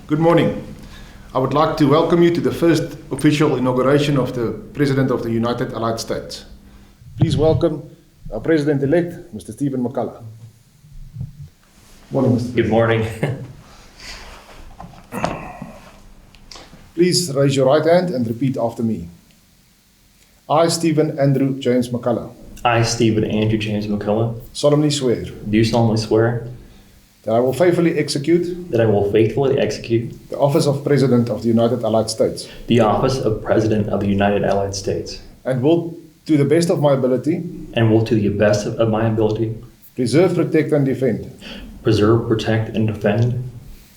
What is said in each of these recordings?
Good morning. I would like to welcome you to the first official inauguration of the President of the United Allied States. Please welcome our President-elect, Mr. Stephen McCullough. Morning, Mr. Good morning. Please raise your right hand and repeat after me. I, Stephen Andrew James McCullough, I, Stephen Andrew James McCullough, solemnly swear do solemnly swear that I will faithfully execute that I will faithfully execute the office of President of the United Allied States the office of President of the United Allied States and will, to the best of my ability, and will, to the best of my ability, preserve, protect, and defend preserve, protect, and defend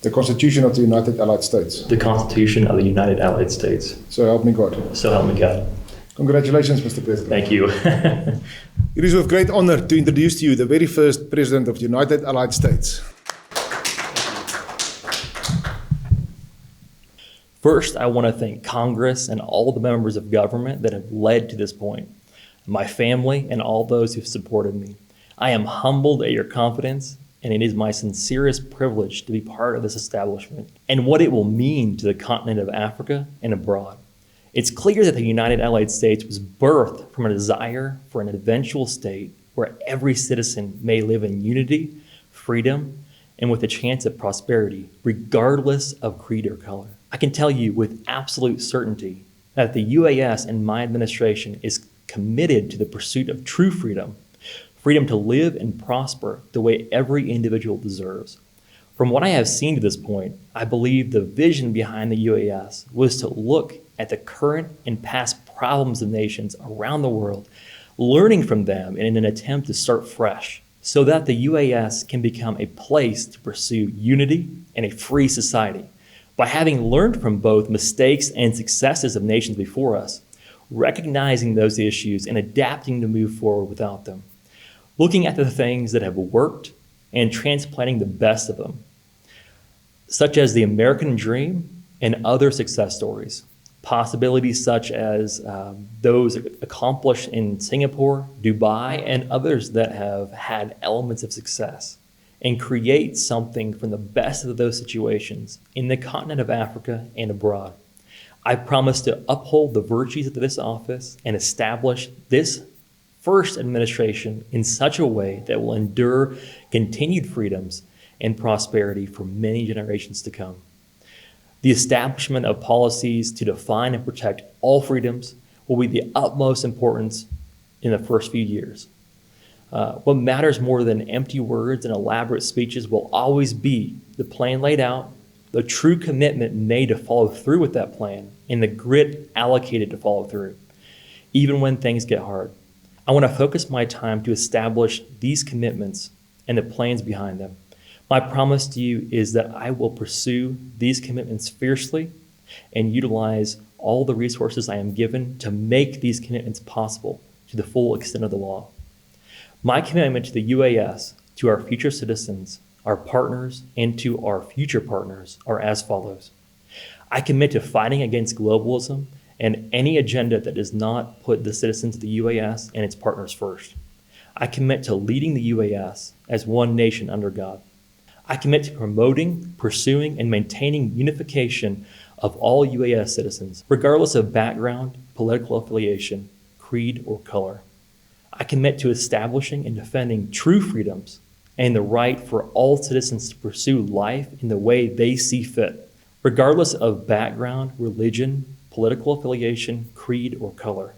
the Constitution of the United Allied States. the Constitution of the United Allied States. So help me God. So help me God. Congratulations, Mr. President. Thank you. It is with great honor to introduce to you the very first President of the United Allied States. First, I want to thank Congress and all the members of government that have led to this point, my family and all those who've supported me. I am humbled at your confidence, and it is my sincerest privilege to be part of this establishment and what it will mean to the continent of Africa and abroad. It's clear that the United Allied States was birthed from a desire for an eventual state where every citizen may live in unity, freedom, and with a chance at prosperity, regardless of creed or color. I can tell you with absolute certainty that the UAS and my administration is committed to the pursuit of true freedom, freedom to live and prosper the way every individual deserves. From what I have seen to this point, I believe the vision behind the UAS was to look at the current and past problems of nations around the world, learning from them in an attempt to start fresh, so that the UAS can become a place to pursue unity and a free society. By having learned from both mistakes and successes of nations before us, recognizing those issues and adapting to move forward without them, looking at the things that have worked and transplanting the best of them, such as the American dream and other success stories. Possibilities such as those accomplished in Singapore, Dubai, and others that have had elements of success, and create something from the best of those situations in the continent of Africa and abroad. I promise to uphold the virtues of this office and establish this first administration in such a way that will endure continued freedoms and prosperity for many generations to come. The establishment of policies to define and protect all freedoms will be the utmost importance in the first few years. What matters more than empty words and elaborate speeches will always be the plan laid out, the true commitment made to follow through with that plan, and the grit allocated to follow through, even when things get hard. I want to focus my time to establish these commitments and the plans behind them. My promise to you is that I will pursue these commitments fiercely and utilize all the resources I am given to make these commitments possible to the full extent of the law. My commitment to the UAS, to our future citizens, our partners, and to our future partners are as follows. I commit to fighting against globalism and any agenda that does not put the citizens of the UAS and its partners first. I commit to leading the UAS as one nation under God. I commit to promoting, pursuing, and maintaining unification of all UAS citizens, regardless of background, political affiliation, creed, or color. I commit to establishing and defending true freedoms and the right for all citizens to pursue life in the way they see fit, regardless of background, religion, political affiliation, creed, or color.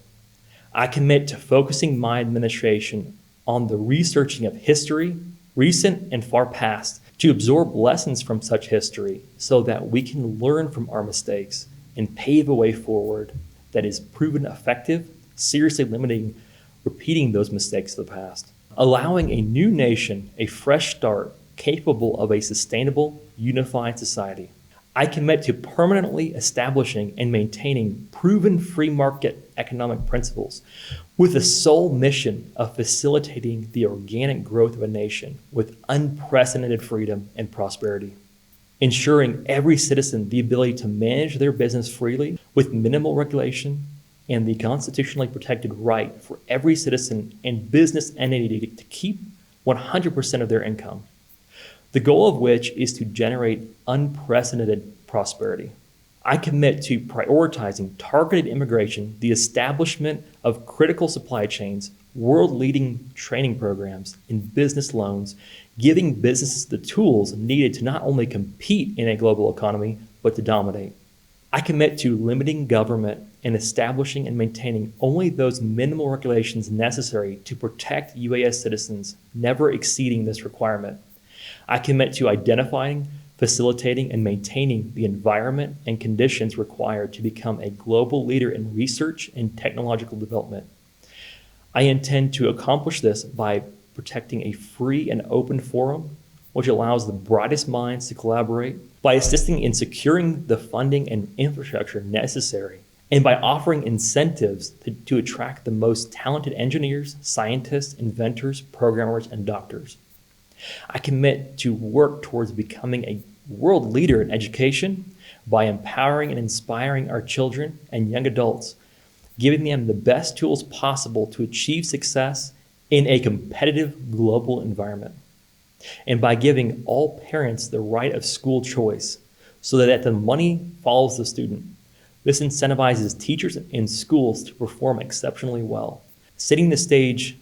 I commit to focusing my administration on the researching of history, recent and far past, to absorb lessons from such history so that we can learn from our mistakes and pave a way forward that is proven effective, seriously limiting repeating those mistakes of the past, allowing a new nation a fresh start capable of a sustainable, unified society. I commit to permanently establishing and maintaining proven free market economic principles with the sole mission of facilitating the organic growth of a nation with unprecedented freedom and prosperity, ensuring every citizen the ability to manage their business freely with minimal regulation and the constitutionally protected right for every citizen and business entity to keep 100% of their income. the goal of which is to generate unprecedented prosperity. I commit to prioritizing targeted immigration, the establishment of critical supply chains, world-leading training programs, and business loans, giving businesses the tools needed to not only compete in a global economy, but to dominate. I commit to limiting government and establishing and maintaining only those minimal regulations necessary to protect UAS citizens, never exceeding this requirement. I commit to identifying, facilitating, and maintaining the environment and conditions required to become a global leader in research and technological development. I intend to accomplish this by protecting a free and open forum, which allows the brightest minds to collaborate, by assisting in securing the funding and infrastructure necessary, and by offering incentives to attract the most talented engineers, scientists, inventors, programmers, and doctors. I commit to work towards becoming a world leader in education by empowering and inspiring our children and young adults, giving them the best tools possible to achieve success in a competitive global environment, and by giving all parents the right of school choice so that the money follows the student. This incentivizes teachers in schools to perform exceptionally well, setting the stage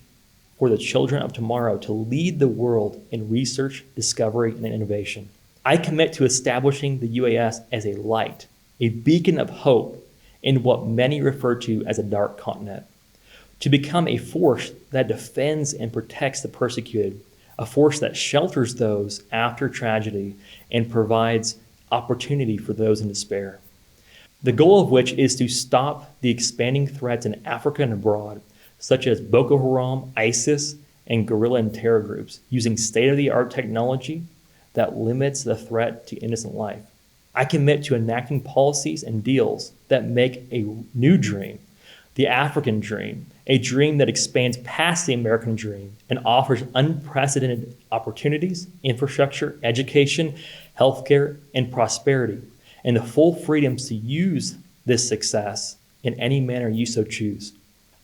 for the children of tomorrow to lead the world in research, discovery, and innovation. I commit to establishing the UAS as a light, a beacon of hope in what many refer to as a dark continent, to become a force that defends and protects the persecuted, a force that shelters those after tragedy and provides opportunity for those in despair. The goal of which is to stop the expanding threats in Africa and abroad, such as Boko Haram, ISIS, and guerrilla and terror groups, using state-of-the-art technology that limits the threat to innocent life. I commit to enacting policies and deals that make a new dream, the African dream, a dream that expands past the American dream and offers unprecedented opportunities, infrastructure, education, healthcare, and prosperity, and the full freedoms to use this success in any manner you so choose.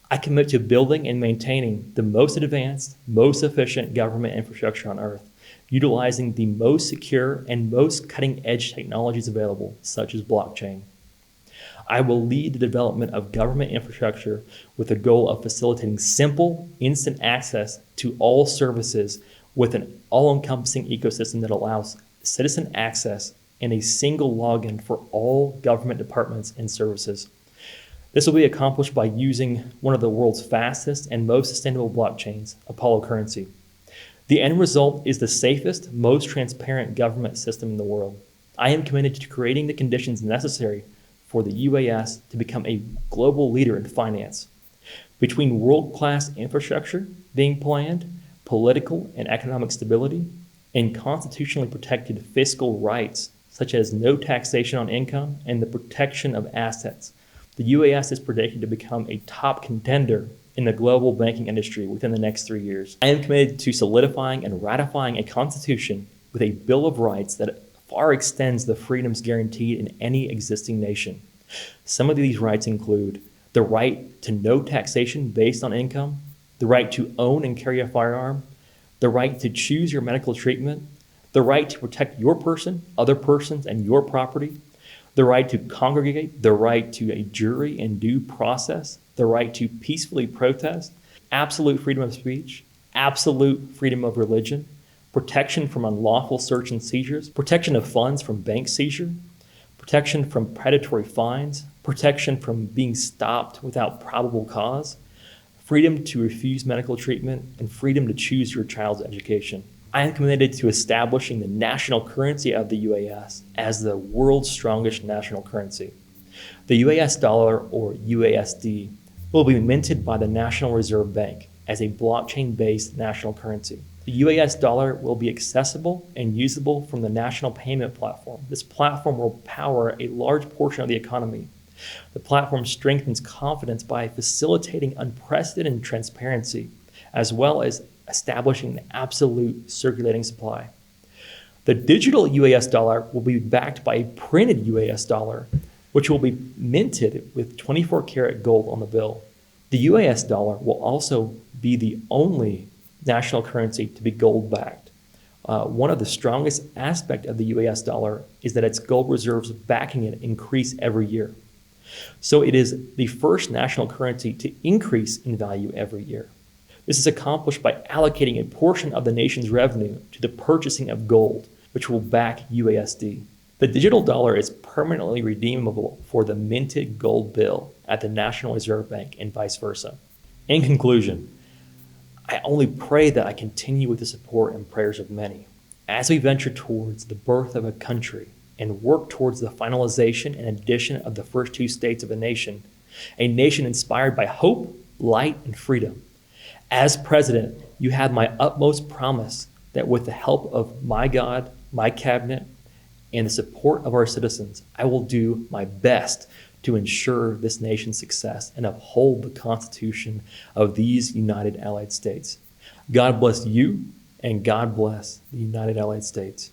I commit to building and maintaining the most advanced, most efficient government infrastructure on Earth, utilizing the most secure and most cutting-edge technologies available, such as blockchain. I will lead the development of government infrastructure with the goal of facilitating simple, instant access to all services with an all-encompassing ecosystem that allows citizen access and a single login for all government departments and services. This will be accomplished by using one of the world's fastest and most sustainable blockchains, Apollo currency. The end result is the safest, most transparent government system in the world. I am committed to creating the conditions necessary for the UAS to become a global leader in finance. Between world-class infrastructure being planned, political and economic stability, and constitutionally protected fiscal rights, such as no taxation on income and the protection of assets, the UAS is predicted to become a top contender in the global banking industry within the next 3 years. I am committed to solidifying and ratifying a constitution with a Bill of Rights that far extends the freedoms guaranteed in any existing nation. Some of these rights include the right to no taxation based on income, the right to own and carry a firearm, the right to choose your medical treatment, the right to protect your person, other persons, and your property, the right to congregate, the right to a jury and due process, the right to peacefully protest, absolute freedom of speech, absolute freedom of religion, protection from unlawful search and seizures, protection of funds from bank seizure, protection from predatory fines, protection from being stopped without probable cause, freedom to refuse medical treatment, and freedom to choose your child's education. I am committed to establishing the national currency of the UAS as the world's strongest national currency. The UAS dollar, or UASD, will be minted by the National Reserve Bank as a blockchain-based national currency. The UAS dollar will be accessible and usable from the national payment platform. This platform will power a large portion of the economy. The platform strengthens confidence by facilitating unprecedented transparency, as well as establishing an absolute circulating supply. The digital UAS dollar will be backed by a printed UAS dollar, which will be minted with 24-karat gold on the bill. The UAS dollar will also be the only national currency to be gold-backed. One of the strongest aspects of the US dollar is that its gold reserves backing it increase every year. So it is the first national currency to increase in value every year. This is accomplished by allocating a portion of the nation's revenue to the purchasing of gold, which will back UASD. The digital dollar is permanently redeemable for the minted gold bill at the National Reserve Bank and vice versa. In conclusion, I only pray that I continue with the support and prayers of many as we venture towards the birth of a country and work towards the finalization and addition of the first two states of a nation inspired by hope, light, and freedom. As president, you have my utmost promise that with the help of my God, my cabinet, and the support of our citizens, I will do my best to ensure this nation's success and uphold the Constitution of these United Allied States. God bless you, and God bless the United Allied States.